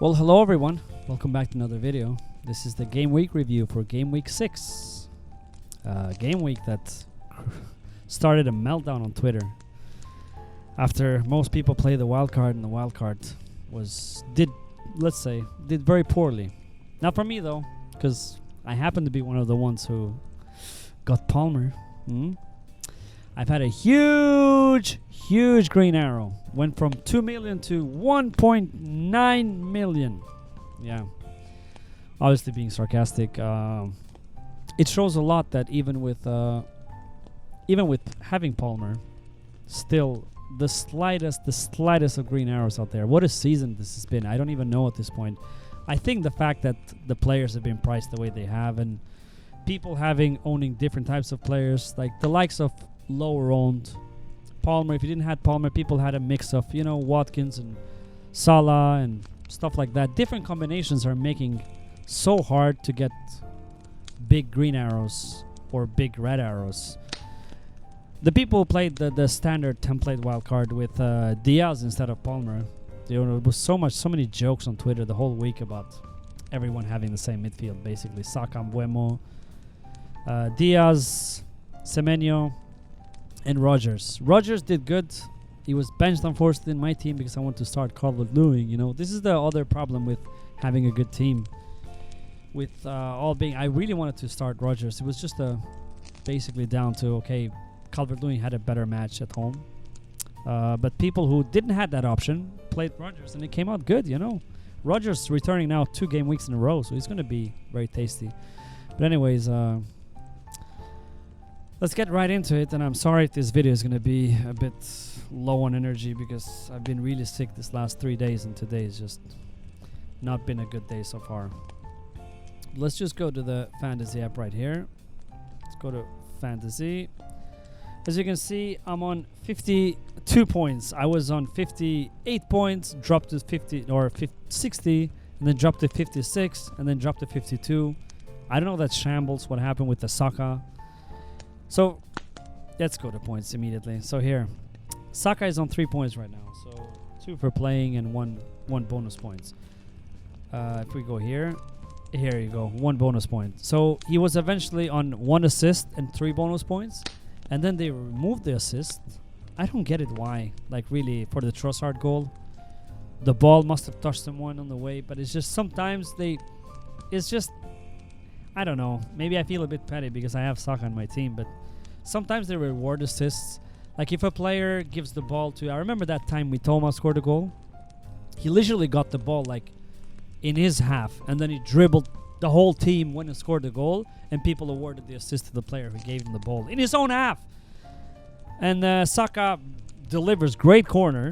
Well, hello everyone. Welcome back to another video. This is the Game Week review for Game Week 6. Game Week that started a meltdown on Twitter. After most people play the wildcard, and the wildcard did very poorly. Not for me though, because I happen to be one of the ones who got Palmer. I've had a huge green arrow. Went from 2 million to 1.9 million. Yeah. Obviously being sarcastic. It shows a lot that even with having Palmer, still the slightest of green arrows out there. What a season this has been. I don't even know at this point. I think the fact that the players have been priced the way they have, and people owning different types of players, like the likes of lower owned Palmer. If you didn't have Palmer, people had a mix of, Watkins and Salah and stuff like that. Different combinations are making so hard to get big green arrows or big red arrows. The people who played the standard template wildcard with Diaz instead of Palmer, there was so many jokes on Twitter the whole week about everyone having the same midfield, basically. Saka, Mbeumo, Diaz, Semenyo, and Rogers. Rogers did good. He was benched, unfortunately, in my team because I want to start Calvert-Lewin. This is the other problem with having a good team. With I really wanted to start Rogers. It was just basically down to, okay, Calvert-Lewin had a better match at home. But people who didn't have that option played Rogers, and it came out good, Rogers returning now 2 game weeks in a row, so he's going to be very tasty. But anyways, let's get right into it, and I'm sorry if this video is going to be a bit low on energy because I've been really sick this last 3 days, and today is just not been a good day so far. Let's just go to the fantasy app right here. Let's go to fantasy. As you can see, I'm on 52 points. I was on 58 points, dropped to 60, and then dropped to 56, and then dropped to 52. I don't know, that's shambles what happened with the Saka. So let's go to points immediately. So here, Saka is on 3 points right now. So 2 for playing and one bonus points. If we go here you go, 1 bonus point. So he was eventually on 1 assist and 3 bonus points, and then they removed the assist. I don't get it why. Like really, for the Trossard goal, the ball must have touched someone on the way, but it's just sometimes I don't know. Maybe I feel a bit petty because I have Saka on my team, but sometimes they reward assists. Like if a player gives the ball to... I remember that time Mitoma scored a goal. He literally got the ball like in his half, and then he dribbled the whole team when he scored the goal, and people awarded the assist to the player who gave him the ball in his own half. And Saka delivers great corner.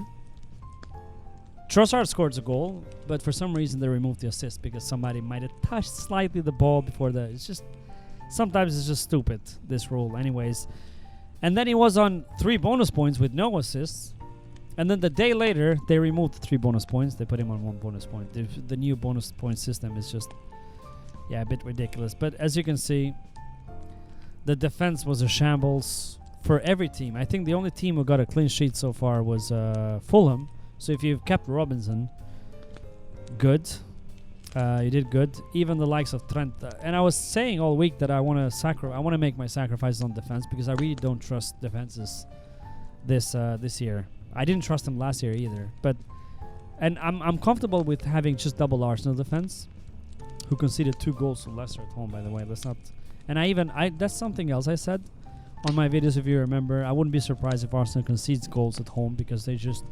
Trossard scores a goal, but for some reason they removed the assist because somebody might have touched slightly the ball before that. It's just, sometimes it's just stupid, this rule. Anyways, and then he was on 3 bonus points with no assists, and then the day later they removed the 3 bonus points. They put him on 1 bonus point. The new bonus point system is just, a bit ridiculous. But as you can see, the defense was a shambles for every team. I think the only team who got a clean sheet so far was Fulham. So if you've kept Robinson, good. You did good. Even the likes of Trent. And I was saying all week that I want to make my sacrifices on defense because I really don't trust defenses this year. I didn't trust them last year either. And I'm comfortable with having just double Arsenal defense, who conceded 2 goals to Leicester at home, by the way. Let's not. And that's something else I said on my videos. If you remember, I wouldn't be surprised if Arsenal concedes goals at home because they just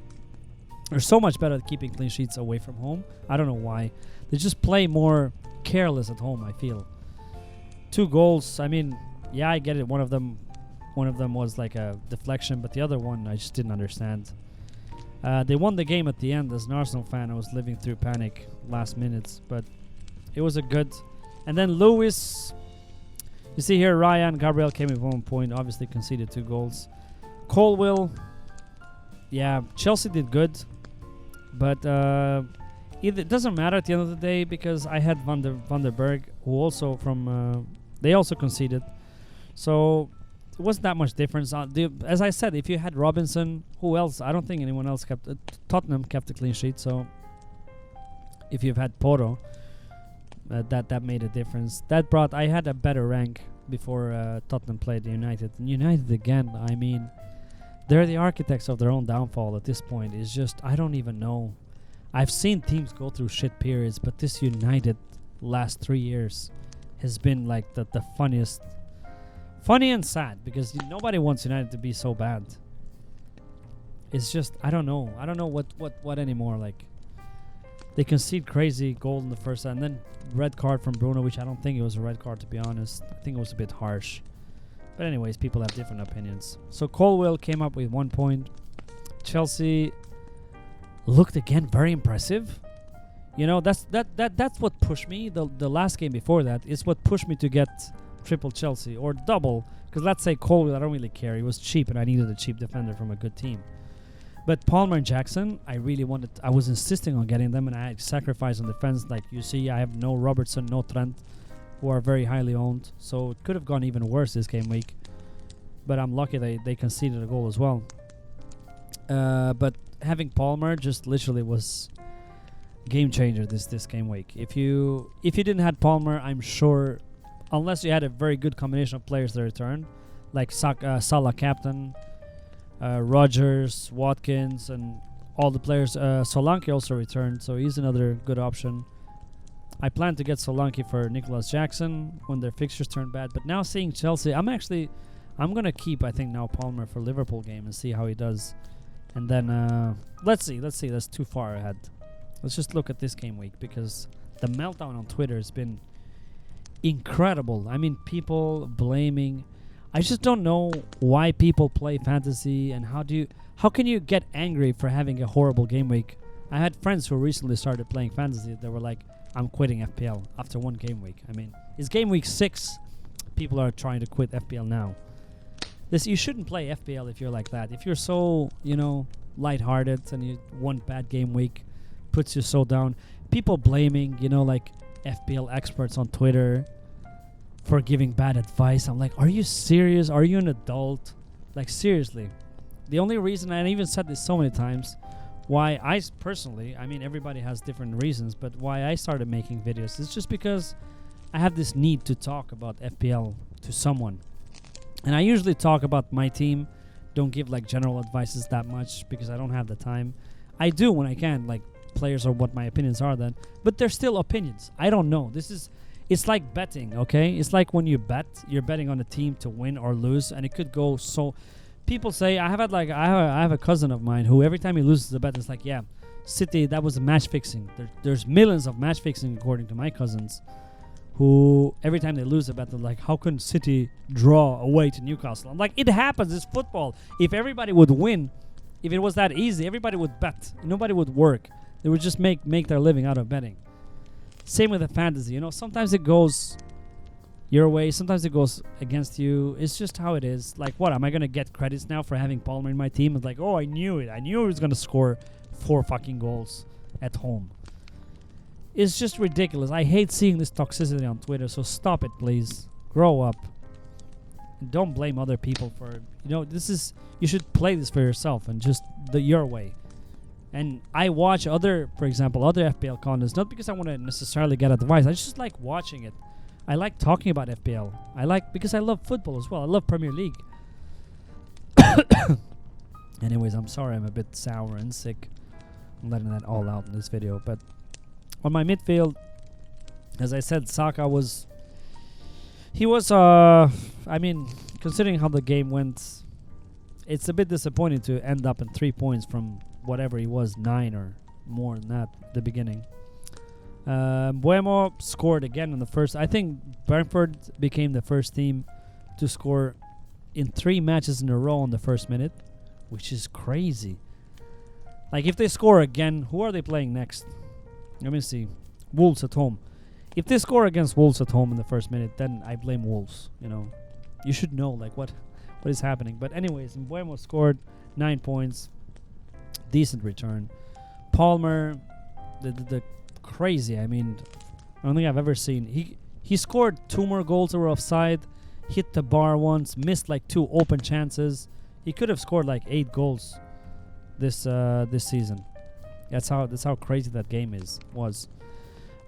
are so much better at keeping clean sheets away from home. I don't know why. They just play more careless at home, I feel. 2 goals, I mean, yeah, I get it. One of them was like a deflection, but the other one I just didn't understand. They won the game at the end. As an Arsenal fan, I was living through panic last minutes, but it was a good. And then Lewis, you see here, Ryan Gabriel came with 1 point, obviously conceded 2 goals. Colwill, yeah, Chelsea did good, but it doesn't matter at the end of the day because I had Van der Berg, who also they also conceded, so it wasn't that much difference. As I said, if you had Robinson, who else? I don't think anyone else kept. Tottenham kept a clean sheet, so if you've had Porto, that made a difference. I had a better rank before Tottenham played United. And United again, I mean, they're the architects of their own downfall at this point. It's just, I don't even know. I've seen teams go through shit periods, but this United last 3 years has been like the funniest. Funny and sad, because nobody wants United to be so bad. It's just, I don't know. I don't know what anymore. Like, they concede crazy goal in the first half, and then red card from Bruno, which I don't think it was a red card, to be honest. I think it was a bit harsh. But anyways, people have different opinions. So Colwill came up with 1 point. Chelsea looked again very impressive. You know, that's what pushed me. The last game before that is what pushed me to get triple Chelsea or double. Because let's say Colwill, I don't really care. He was cheap, and I needed a cheap defender from a good team. But Palmer and Jackson, I really wanted. I was insisting on getting them, and I sacrificed on defense. Like you see, I have no Robertson, no Trent, who are very highly owned. So it could have gone even worse this game week. But I'm lucky they conceded a goal as well. But having Palmer just literally was game changer this game week. If you didn't have Palmer, I'm sure, unless you had a very good combination of players that return, like Salah captain, Rodgers, Watkins, and all the players. Solanke also returned, so he's another good option. I plan to get Solanke for Nicholas Jackson when their fixtures turn bad. But now seeing Chelsea, I'm going to keep, I think, now Palmer for Liverpool game and see how he does. And then, let's see. That's too far ahead. Let's just look at this game week, because the meltdown on Twitter has been incredible. I mean, people blaming. I just don't know why people play fantasy, and how can you get angry for having a horrible game week? I had friends who recently started playing fantasy. They were like, I'm quitting FPL after one game week. I mean, it's game week 6. People are trying to quit FPL now. You shouldn't play FPL if you're like that. If you're so, lighthearted and you one bad game week puts you so down. People blaming, like FPL experts on Twitter for giving bad advice. I'm like, are you serious? Are you an adult? Like, seriously. The only reason, and I even said this so many times, why I personally, I mean, everybody has different reasons, but why I started making videos is just because I have this need to talk about FPL to someone. And I usually talk about my team, don't give like general advices that much because I don't have the time. I do when I can, like players or what my opinions are then, but they're still opinions. I don't know. It's like betting, okay? It's like when you bet, you're betting on a team to win or lose, and it could go so. People say I have a cousin of mine who every time he loses a bet, it's like, yeah, City, that was a match fixing. There's millions of match fixing according to my cousins, who every time they lose a bet, they're like, how can City draw away to Newcastle? I'm like, it happens. It's football. If everybody would win, if it was that easy, everybody would bet. Nobody would work. They would just make their living out of betting. Same with the fantasy. Sometimes it goes your way. Sometimes it goes against you. It's just how it is. Like, what? Am I going to get credits now for having Palmer in my team? It's like, oh, I knew it. I knew he was going to score 4 fucking goals at home. It's just ridiculous. I hate seeing this toxicity on Twitter, so stop it, please. Grow up. And don't blame other people for, you should play this for yourself and just your way. And I watch other FPL contents, not because I want to necessarily get advice. I just like watching it. I like talking about FPL. Because I love football as well. I love Premier League. Anyways, I'm sorry I'm a bit sour and sick. I'm letting that all out in this video. But on my midfield, as I said, Saka considering how the game went, it's a bit disappointing to end up in 3 points from whatever he was, 9 or more than that at the beginning. Buemo scored again in the first. I think Brentford became the first team to score in 3 matches in a row on the first minute, which is crazy. Like, if they score again, who are they playing next? Let me see. Wolves at home. If they score against Wolves at home in the first minute, then I blame Wolves. You should know like what is happening. But anyways, Buemo scored 9 points. Decent return. Palmer, the crazy. I mean, I don't think I've ever seen. He scored 2 more goals that were offside. Hit the bar once. Missed like 2 open chances. He could have scored like 8 goals this season. That's how crazy that game was.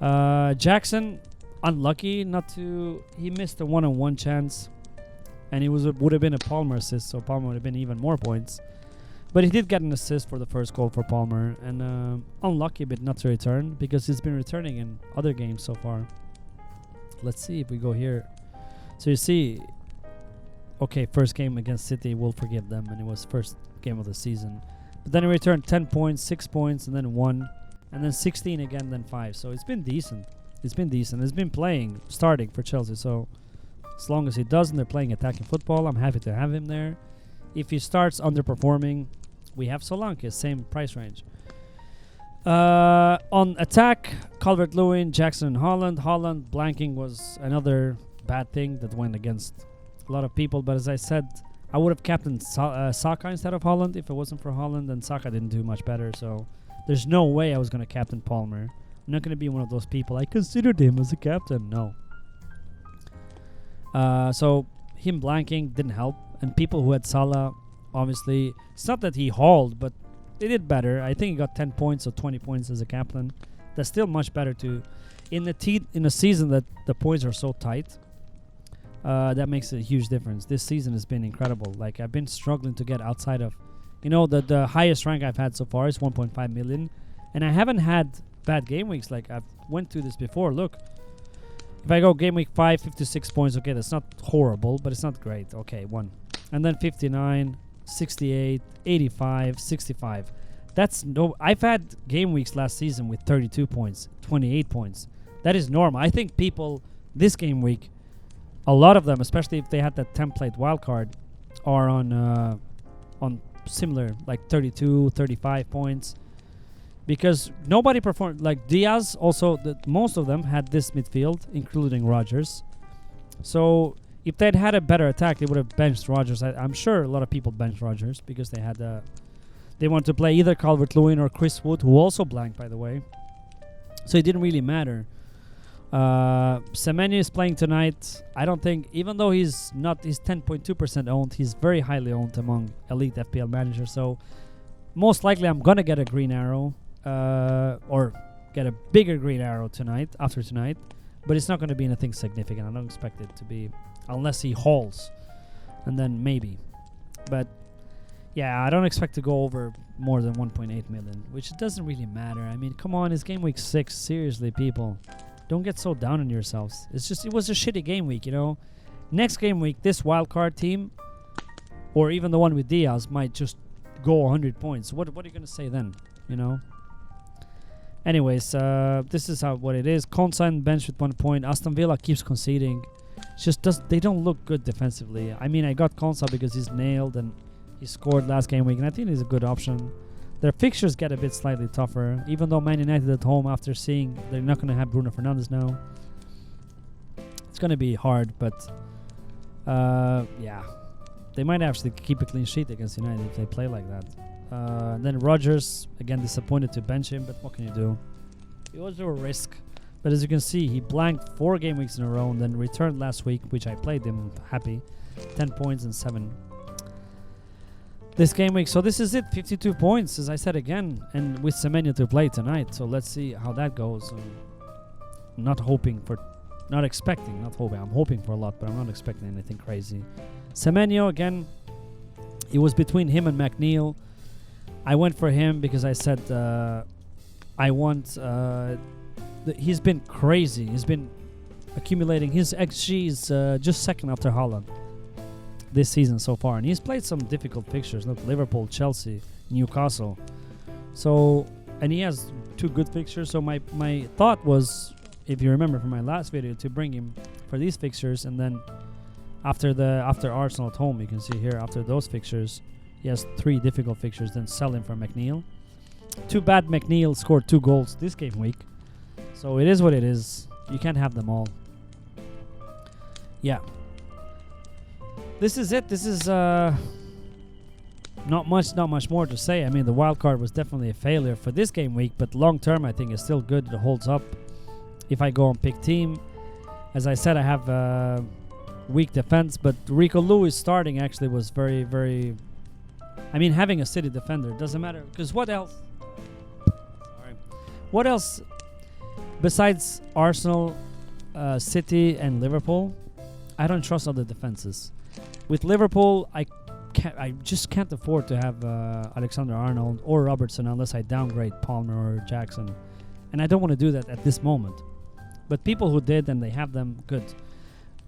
Jackson, unlucky not to. He missed a 1-on-1 chance, and he would have been a Palmer assist, so Palmer would have been even more points. But he did get an assist for the first goal for Palmer, and unlucky a bit not to return because he's been returning in other games so far. Let's see if we go here. So you see, okay, first game against City, we'll forgive them, and it was first game of the season. But then he returned 10 points, 6 points, and then 1, and then 16 again, then 5. So it's been decent. It's been decent. He's been playing, starting for Chelsea. So as long as he doesn't, they're playing attacking football. I'm happy to have him there. If he starts underperforming, we have Solanke, same price range. On attack, Calvert-Lewin, Jackson, and Haaland. Haaland blanking was another bad thing that went against a lot of people. But as I said, I would have captained Saka instead of Haaland if it wasn't for Haaland, and Saka didn't do much better. So there's no way I was going to captain Palmer. I'm not going to be one of those people. I considered him as a captain. No. So him blanking didn't help. And people who had Salah, obviously, it's not that he hauled, but they did better. I think he got 10 points or 20 points as a captain. That's still much better to, in a season that the points are so tight. That makes a huge difference. This season has been incredible. Like, I've been struggling to get outside of, the highest rank I've had so far is 1.5 million, and I haven't had bad game weeks. Like, I've went through this before. Look, if I go game week 5, 56 points. Okay, that's not horrible, but it's not great. Okay, 1, and then 59, 68, 85, 65. That's no. I've had game weeks last season with 32 points, 28 points. That is normal. I think people this game week, a lot of them, especially if they had that template wildcard, are on similar, like 32, 35 points. Because nobody performed. Like Diaz, also, most of them had this midfield, including Rodgers. So if they'd had a better attack, they would have benched Rodgers. I'm sure a lot of people benched Rodgers because they had they wanted to play either Calvert-Lewin or Chris Wood, who also blanked, by the way. So it didn't really matter. Semenyo is playing tonight. I don't think, even though he's 10.2% owned, he's very highly owned among elite FPL managers. So most likely I'm going to get a green arrow or get a bigger green arrow after tonight. But it's not going to be anything significant. I don't expect it to be, unless he hauls. And then maybe. But yeah, I don't expect to go over more than 1.8 million, which doesn't really matter. I mean, come on, it's game week 6. Seriously, people. Don't get so down on yourselves. It was a shitty game week, Next game week, this wildcard team, or even the one with Diaz, might just go 100 points. What are you going to say then, Anyways, this is what it is. Konsa bench with 1 point. Aston Villa keeps conceding. They don't look good defensively. I mean, I got Konsa because he's nailed and he scored last game week, and I think he's a good option. Their fixtures get a bit slightly tougher, even though Man United at home, after seeing they're not going to have Bruno Fernandes now. It's going to be hard, but yeah. They might actually keep a clean sheet against United if they play like that. Then Rodgers, again, disappointed to bench him, but what can you do? It was a risk. But as you can see, he blanked 4 game weeks in a row and then returned last week, which I played him happy. 10 points and 7. This game week, so this is it, 52 points, as I said again, and with Semenyo to play tonight. So let's see how that goes. I'm hoping. I'm hoping for a lot, but I'm not expecting anything crazy. Semenyo, again, it was between him and McNeil. I went for him because I said I want... he's been crazy. He's been accumulating. His XG is just second after Haaland this season so far, and he's played some difficult fixtures. Look, Liverpool, Chelsea, Newcastle. So, and he has 2 good fixtures. So my thought was, if you remember from my last video, to bring him for these fixtures, and then after Arsenal at home, you can see here, after those fixtures, he has 3 difficult fixtures, then sell him for McNeil. Too bad McNeil scored 2 goals this game week. So it is what it is. You can't have them all. Yeah. This is it. This is not much more to say. I mean, the wild card was definitely a failure for this game week, but long term I think it's still good. It holds up. If I go and pick team, as I said, I have weak defense, but Rico Lewis starting actually was very, very... I mean, having a City defender doesn't matter, because what else? What else? Besides Arsenal, City, and Liverpool, I don't trust other defenses. With Liverpool, I just can't afford to have Alexander-Arnold or Robertson unless I downgrade Palmer or Jackson. And I don't want to do that at this moment. But people who did and they have them, good.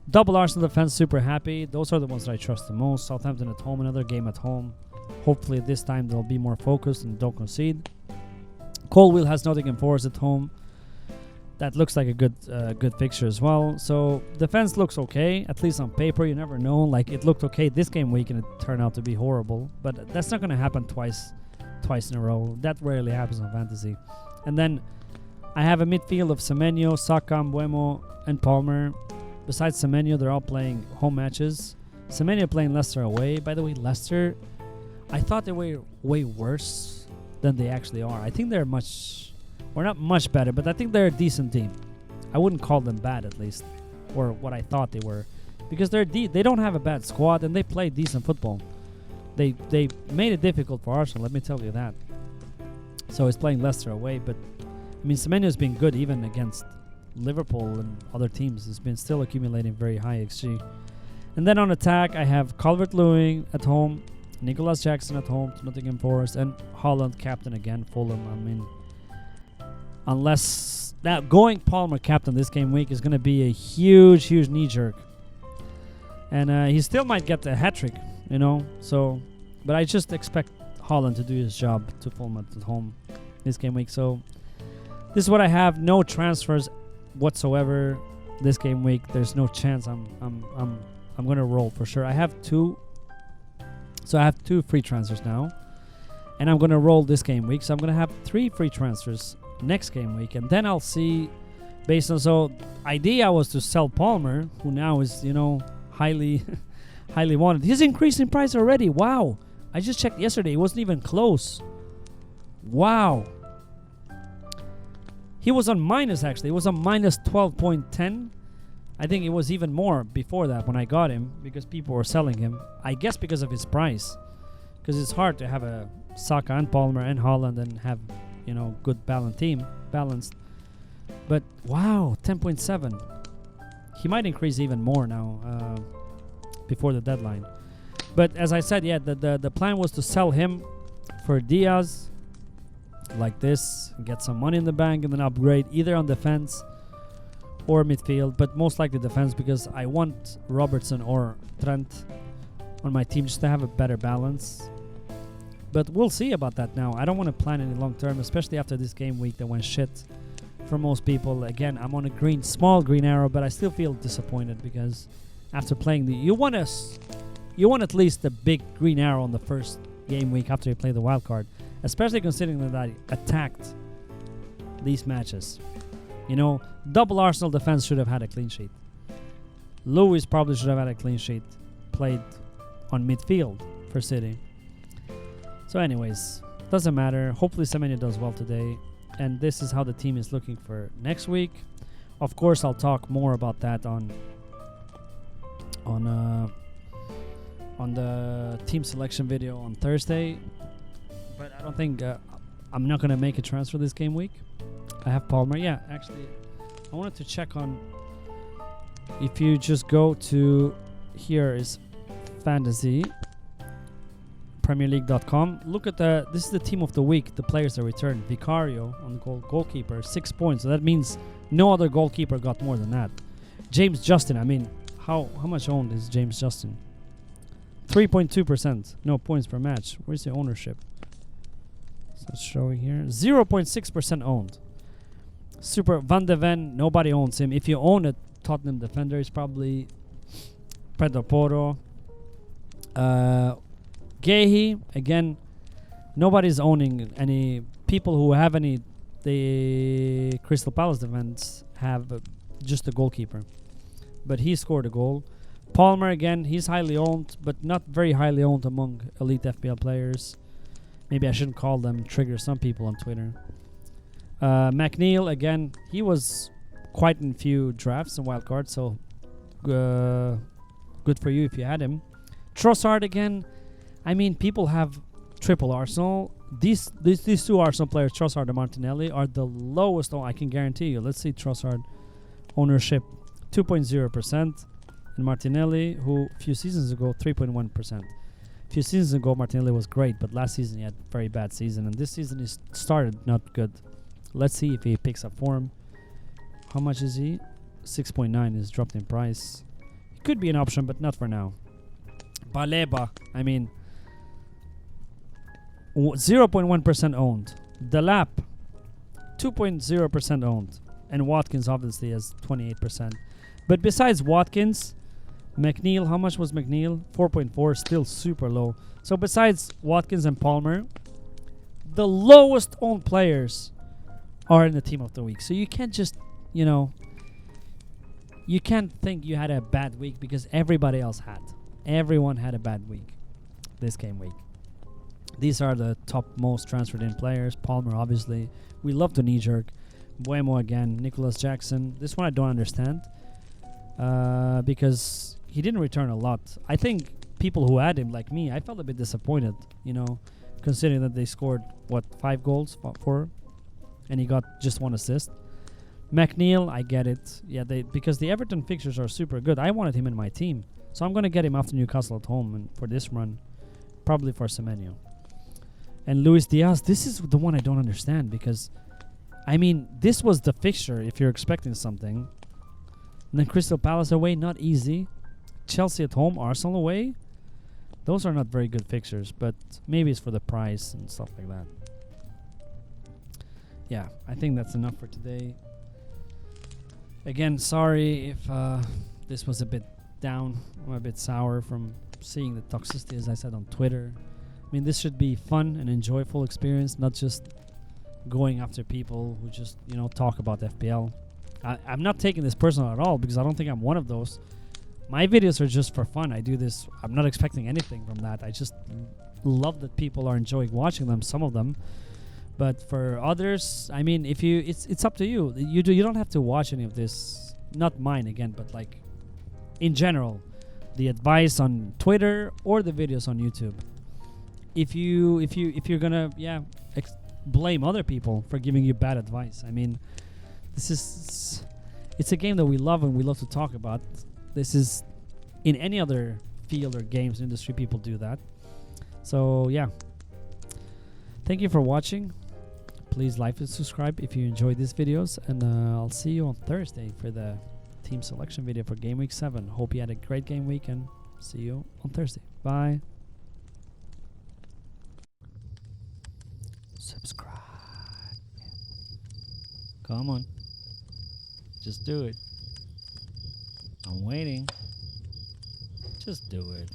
Double Arsenal defense, super happy. Those are the ones that I trust the most. Southampton at home, another game at home. Hopefully this time they'll be more focused and don't concede. Colwell has Nottingham Forest at home. That looks like a good fixture as well. So defense looks okay, at least on paper. You never know. Like it looked okay this game week and it turned out to be horrible. But that's not going to happen twice in a row. That rarely happens on fantasy. And then I have a midfield of Semenyo, Saka, Mbeumo, and Palmer. Besides Semenyo, they're all playing home matches. Semenyo playing Leicester away. By the way, Leicester, I thought they were way worse than they actually are. I think they're not much better, but I think they're a decent team. I wouldn't call them bad, at least, or what I thought they were, because they don't have a bad squad and they play decent football. They made it difficult for Arsenal, let me tell you that. So he's playing Leicester away, but I mean Semenyo's been good even against Liverpool and other teams. He's been still accumulating very high XG. And then on attack, I have Calvert-Lewin at home, Nicholas Jackson at home to Nottingham Forest, and Holland captain again, Fulham. I mean, unless that going Palmer captain this game week is going to be a huge knee jerk, and he still might get the hat trick, So, but I just expect Holland to do his job to Fulham at home this game week. So this is what I have. No transfers whatsoever this game week. There's no chance I'm going to roll for sure. I have two free transfers now, and I'm going to roll this game week. So I'm going to have 3 free transfers next game week, and then I'll see based on. So idea was to sell Palmer, who now is highly wanted. He's increased in price already. Wow, I just checked yesterday, it wasn't even close. Wow, he was on minus, actually. It was on minus 12.10. I think it was even more before that when I got him, because people were selling him, I guess because of his price, because it's hard to have a Saka and Palmer and Holland and have good balanced. But wow, 10.7. He might increase even more now before the deadline. But as I said, the plan was to sell him for Diaz like this, get some money in the bank, and then upgrade either on defense or midfield, but most likely defense, because I want Robertson or Trent on my team just to have a better balance. But we'll see about that now. I don't want to plan any long term, especially after this game week that went shit for most people. Again, I'm on a small green arrow, but I still feel disappointed because after playing you want at least a big green arrow on the first game week after you play the wild card, especially considering that I attacked these matches. Double Arsenal defense should have had a clean sheet. Lewis probably should have had a clean sheet, played on midfield for City. So anyways, doesn't matter. Hopefully Semenyo does well today. And this is how the team is looking for next week. Of course, I'll talk more about that on the team selection video on Thursday. But I don't think I'm not going to make a transfer this game week. I have Palmer. Yeah, actually, I wanted to check on, if you just go to, here is fantasy premierleague.com. Look at this is the team of the week, the players that returned. Vicario on the goalkeeper, 6 points. So that means no other goalkeeper got more than that. James Justin, I mean, how much owned is James Justin? 3.2%. No points per match. Where's the ownership? So it's showing here. 0.6% owned. Super Van de Ven, nobody owns him. If you own a Tottenham defender, it's probably Pedro Porro. Gehi, again, nobody's owning any. People who have any, the Crystal Palace defense have just the goalkeeper. But he scored a goal. Palmer, again, he's highly owned, but not very highly owned among elite FPL players. Maybe I shouldn't call them, trigger some people on Twitter. McNeil, again, he was quite in few drafts and wildcards, so good for you if you had him. Trossard, again, I mean, people have triple Arsenal. these two Arsenal players, Trossard and Martinelli, are the lowest. I can guarantee you. Let's see Trossard ownership, 2.0%, and Martinelli, who a few seasons ago 3.1%. A few seasons ago Martinelli was great, but last season he had a very bad season, and this season he started not good. Let's see if he picks up form. How much is he? 6.9 is dropped in price. It could be an option, but not for now. Baleba, I mean, 0.1% owned. Delap, 2.0% owned. And Watkins obviously has 28%. But besides Watkins, McNeil, how much was McNeil? 4.4, still super low. So besides Watkins and Palmer, the lowest owned players are in the team of the week. So you can't just, you know, you can't think you had a bad week because everybody else had. Everyone had a bad week this game week. These are the top most transferred in players. Palmer, obviously. We love to knee-jerk. Buemo again. Nicholas Jackson. This one I don't understand because he didn't return a lot. I think people who had him, like me, I felt a bit disappointed, you know, considering that they scored, 5 goals? 4? And he got just 1 assist. McNeil, I get it. Yeah, because the Everton fixtures are super good. I wanted him in my team. So I'm going to get him after Newcastle at home and for this run. Probably for Semenyo. And Luis Diaz, this is the one I don't understand because, I mean, this was the fixture if you're expecting something. And then Crystal Palace away, not easy. Chelsea at home, Arsenal away. Those are not very good fixtures, but maybe it's for the price and stuff like that. Yeah, I think that's enough for today. Again, sorry if this was a bit down or a bit sour from seeing the toxicity, as I said on Twitter. I mean, this should be fun and enjoyable experience, not just going after people who just, you know, talk about FPL. I'm not taking this personal at all because I don't think I'm one of those. My videos are just for fun. I do this. I'm not expecting anything from that. I just love that people are enjoying watching them, some of them. But for others, I mean, if you, it's up to you. You don't have to watch any of this. Not mine again, but like in general, the advice on Twitter or the videos on YouTube. If you're gonna blame other people for giving you bad advice, I mean, it's a game that we love and we love to talk about. This is in any other field or games industry, people do that. So yeah, thank you for watching. Please like and subscribe if you enjoyed these videos, and I'll see you on Thursday for the team selection video for Game Week 7. Hope you had a great game week, and see you on Thursday. Bye. Subscribe. Come on. Just do it. I'm waiting. Just do it.